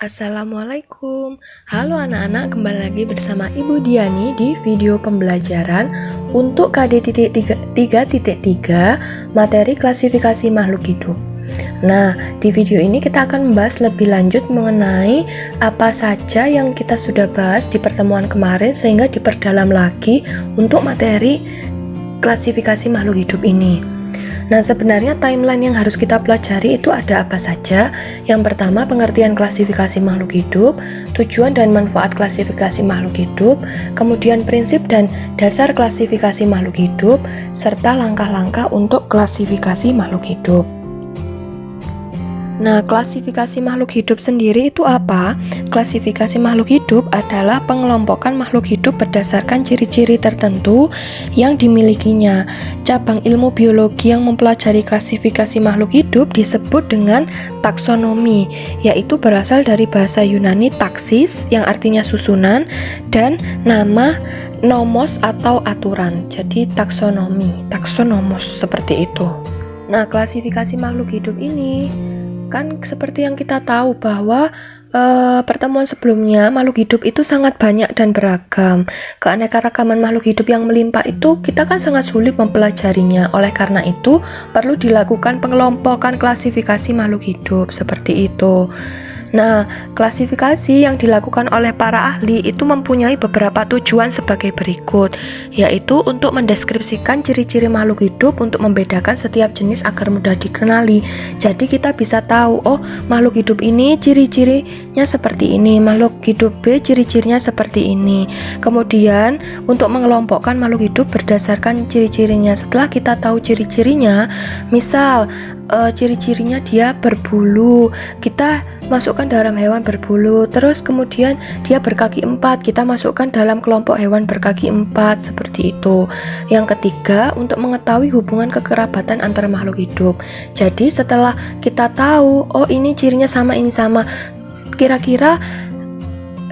Assalamualaikum. Halo anak-anak, kembali lagi bersama Ibu Diani di video pembelajaran untuk KD 3.3 materi klasifikasi makhluk hidup. Nah, di video ini kita akan membahas lebih lanjut mengenai apa saja yang kita sudah bahas di pertemuan kemarin sehingga diperdalam lagi untuk materi klasifikasi makhluk hidup ini. Nah, sebenarnya timeline yang harus kita pelajari itu ada apa saja? Yang pertama, pengertian klasifikasi makhluk hidup, tujuan dan manfaat klasifikasi makhluk hidup, kemudian prinsip dan dasar klasifikasi makhluk hidup, serta langkah-langkah untuk klasifikasi makhluk hidup. Nah, klasifikasi makhluk hidup sendiri itu apa? Klasifikasi makhluk hidup adalah pengelompokan makhluk hidup berdasarkan ciri-ciri tertentu yang dimilikinya. Cabang ilmu biologi yang mempelajari klasifikasi makhluk hidup disebut dengan taksonomi, yaitu berasal dari bahasa Yunani taksis yang artinya susunan dan nama nomos atau aturan. Jadi taksonomi, taksonomos seperti itu. Nah, klasifikasi makhluk hidup ini kan seperti yang kita tahu bahwa pertemuan sebelumnya makhluk hidup itu sangat banyak dan beragam. Keanekaragaman makhluk hidup yang melimpah itu kita kan sangat sulit mempelajarinya. Oleh karena itu perlu dilakukan pengelompokan klasifikasi makhluk hidup seperti itu. Nah, klasifikasi yang dilakukan oleh para ahli itu mempunyai beberapa tujuan sebagai berikut, yaitu untuk mendeskripsikan ciri-ciri makhluk hidup untuk membedakan setiap jenis agar mudah dikenali. Jadi kita bisa tahu, oh makhluk hidup ini ciri-cirinya seperti ini, makhluk hidup B ciri-cirinya seperti ini. Kemudian untuk mengelompokkan makhluk hidup berdasarkan ciri-cirinya. Setelah kita tahu ciri-cirinya, misal ciri-cirinya dia berbulu, kita masukkan dalam hewan berbulu. Terus kemudian dia berkaki 4, kita masukkan dalam kelompok hewan berkaki 4, seperti itu. Yang ketiga, untuk mengetahui hubungan kekerabatan antara makhluk hidup. Jadi setelah kita tahu, oh ini cirinya sama, ini sama, kira-kira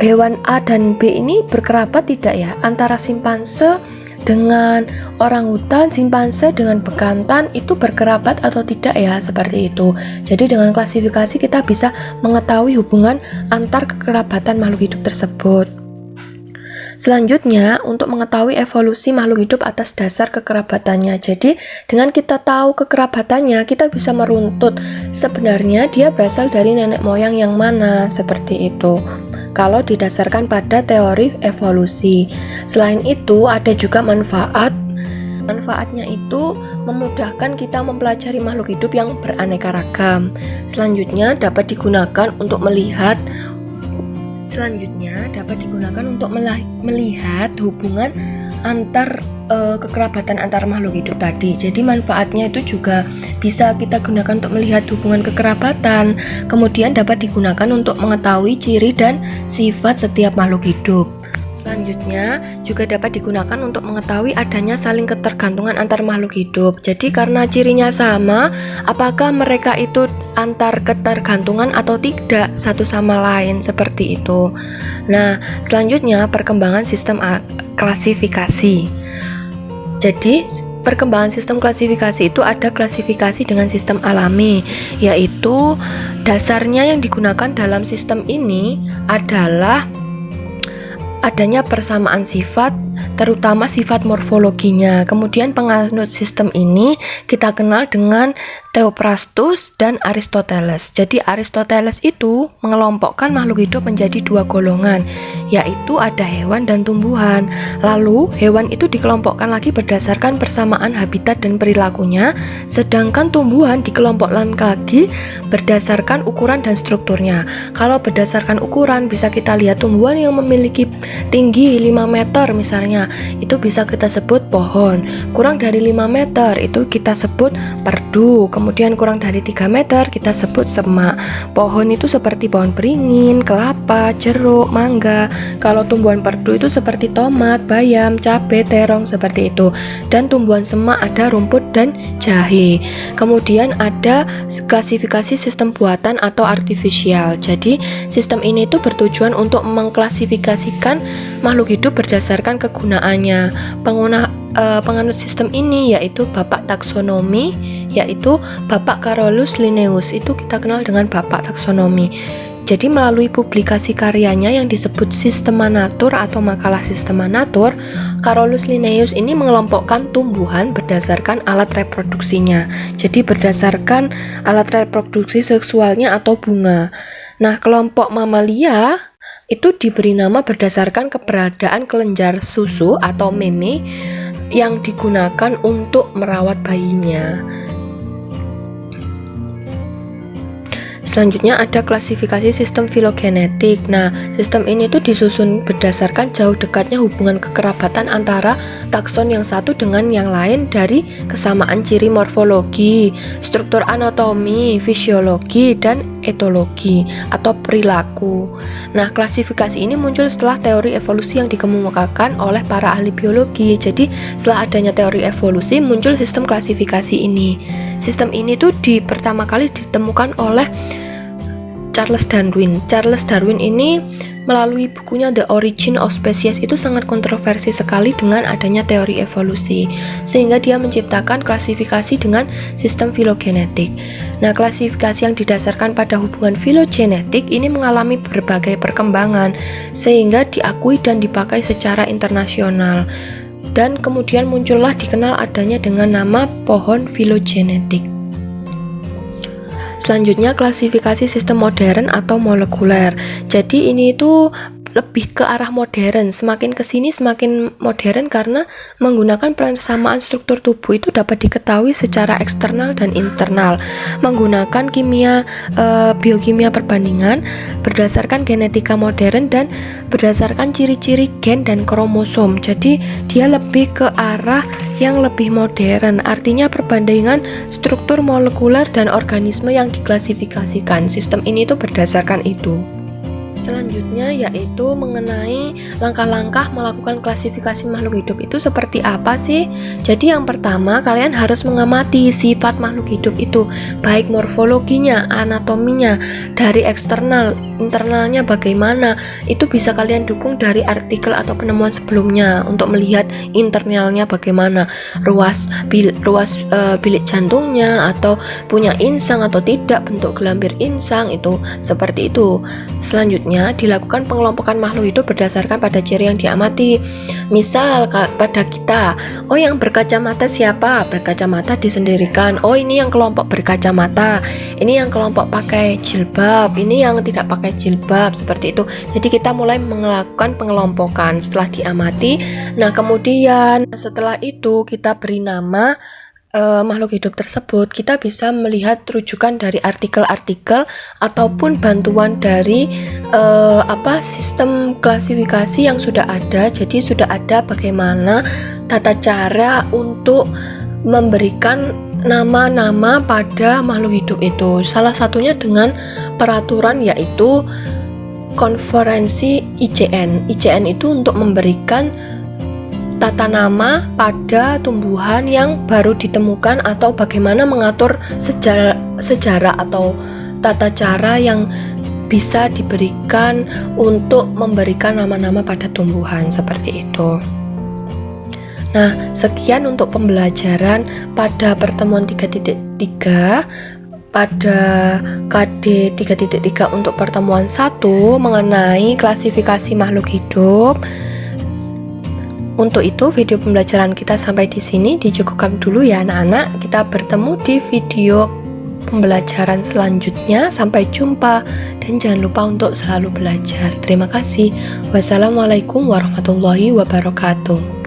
hewan A dan B ini berkerabat tidak ya? Antara simpanse dengan orangutan, simpanse dengan bekantan itu berkerabat atau tidak ya, seperti itu. Jadi dengan klasifikasi kita bisa mengetahui hubungan antar kekerabatan makhluk hidup tersebut. Selanjutnya, untuk mengetahui evolusi makhluk hidup atas dasar kekerabatannya. Jadi dengan kita tahu kekerabatannya, kita bisa meruntut sebenarnya dia berasal dari nenek moyang yang mana, seperti itu, kalau didasarkan pada teori evolusi. Selain itu, ada juga manfaatnya itu memudahkan kita mempelajari makhluk hidup yang beraneka ragam. Selanjutnya dapat digunakan untuk melihat hubungan antar kekerabatan antar makhluk hidup tadi. Jadi manfaatnya itu juga bisa kita gunakan untuk melihat hubungan kekerabatan. Kemudian dapat digunakan untuk mengetahui ciri dan sifat setiap makhluk hidup. Selanjutnya juga dapat digunakan untuk mengetahui adanya saling ketergantungan antar makhluk hidup. Jadi karena cirinya sama, apakah mereka itu antar ketergantungan atau tidak satu sama lain, seperti itu. Nah, selanjutnya perkembangan sistem klasifikasi. Jadi perkembangan sistem klasifikasi itu ada klasifikasi dengan sistem alami, yaitu dasarnya yang digunakan dalam sistem ini adalah adanya persamaan sifat, terutama sifat morfologinya. Kemudian penganut sistem ini kita kenal dengan Theophrastus dan Aristoteles. Jadi Aristoteles itu mengelompokkan makhluk hidup menjadi dua golongan, yaitu ada hewan dan tumbuhan. Lalu hewan itu dikelompokkan lagi berdasarkan persamaan habitat dan perilakunya, sedangkan tumbuhan dikelompokkan lagi berdasarkan ukuran dan strukturnya. Kalau berdasarkan ukuran bisa kita lihat tumbuhan yang memiliki tinggi 5 meter misalnya, itu bisa kita sebut pohon. Kurang dari 5 meter itu kita sebut perdu. Kemudian kurang dari 3 meter kita sebut semak. Pohon itu seperti pohon beringin, kelapa, jeruk, mangga. Kalau tumbuhan perdu itu seperti tomat, bayam, cabai, terong, seperti itu. Dan tumbuhan semak ada rumput dan jahe. Kemudian ada klasifikasi sistem buatan atau artifisial. Jadi sistem ini itu bertujuan untuk mengklasifikasikan makhluk hidup berdasarkan kegunaannya. Penganut sistem ini yaitu Bapak taksonomi, yaitu Bapak Carolus Linnaeus. Itu kita kenal dengan Bapak taksonomi. Jadi melalui publikasi karyanya yang disebut Systemanatur atau makalah Systemanatur, Carolus Linnaeus ini mengelompokkan tumbuhan berdasarkan alat reproduksinya. Jadi berdasarkan alat reproduksi seksualnya atau bunga. Nah, kelompok mamalia itu diberi nama berdasarkan keberadaan kelenjar susu atau meme yang digunakan untuk merawat bayinya. Selanjutnya ada klasifikasi sistem filogenetik. Nah, sistem ini tuh disusun berdasarkan jauh dekatnya hubungan kekerabatan antara takson yang satu dengan yang lain dari kesamaan ciri morfologi, struktur anatomi, fisiologi, dan etologi atau perilaku. Nah, klasifikasi ini muncul setelah teori evolusi yang dikemukakan oleh para ahli biologi. Jadi, setelah adanya teori evolusi, muncul sistem klasifikasi ini. Sistem ini tuh pertama kali ditemukan oleh Charles Darwin. Charles Darwin ini melalui bukunya The Origin of Species itu sangat kontroversi sekali dengan adanya teori evolusi, sehingga dia menciptakan klasifikasi dengan sistem filogenetik. Nah, klasifikasi yang didasarkan pada hubungan filogenetik ini mengalami berbagai perkembangan sehingga diakui dan dipakai secara internasional. Dan kemudian muncullah dikenal adanya dengan nama pohon filogenetik. Selanjutnya klasifikasi sistem modern atau molekuler. Jadi ini itu lebih ke arah modern, semakin kesini semakin modern karena menggunakan persamaan struktur tubuh itu dapat diketahui secara eksternal dan internal, menggunakan biokimia perbandingan berdasarkan genetika modern dan berdasarkan ciri-ciri gen dan kromosom. Jadi dia lebih ke arah yang lebih modern, artinya perbandingan struktur molekuler dan organisme yang diklasifikasikan. Sistem ini tuh berdasarkan itu. Selanjutnya yaitu mengenai langkah-langkah melakukan klasifikasi makhluk hidup itu seperti apa sih? Jadi yang pertama, kalian harus mengamati sifat makhluk hidup itu, baik morfologinya, anatominya, dari eksternal, internalnya bagaimana. Itu bisa kalian dukung dari artikel atau penemuan sebelumnya untuk melihat internalnya bagaimana, ruas bilik jantungnya, atau punya insang atau tidak, bentuk gelambir insang, itu seperti itu. Selanjutnya, dilakukan pengelompokan makhluk hidup berdasarkan pada ciri yang diamati. Misal pada kita, oh yang berkacamata siapa? Berkacamata disendirikan. Oh ini yang kelompok berkacamata, ini yang kelompok pakai jilbab, ini yang tidak pakai jilbab, seperti itu. Jadi kita mulai melakukan pengelompokan setelah diamati. Nah, kemudian setelah itu kita beri nama makhluk hidup tersebut. Kita bisa melihat rujukan dari artikel-artikel ataupun bantuan dari sistem klasifikasi yang sudah ada. Jadi sudah ada bagaimana tata cara untuk memberikan nama-nama pada makhluk hidup itu. Salah satunya dengan peraturan yaitu konferensi ICN. ICN itu untuk memberikan tata nama pada tumbuhan yang baru ditemukan atau bagaimana mengatur sejarah atau tata cara yang bisa diberikan untuk memberikan nama-nama pada tumbuhan seperti itu. Nah, sekian untuk pembelajaran pada pertemuan 3.3 pada KD 3.3 untuk pertemuan 1 mengenai klasifikasi makhluk hidup. Untuk itu, video pembelajaran kita sampai di sini dicukupkan dulu ya anak-anak. Kita bertemu di video pembelajaran selanjutnya. Sampai jumpa dan jangan lupa untuk selalu belajar. Terima kasih. Wassalamualaikum warahmatullahi wabarakatuh.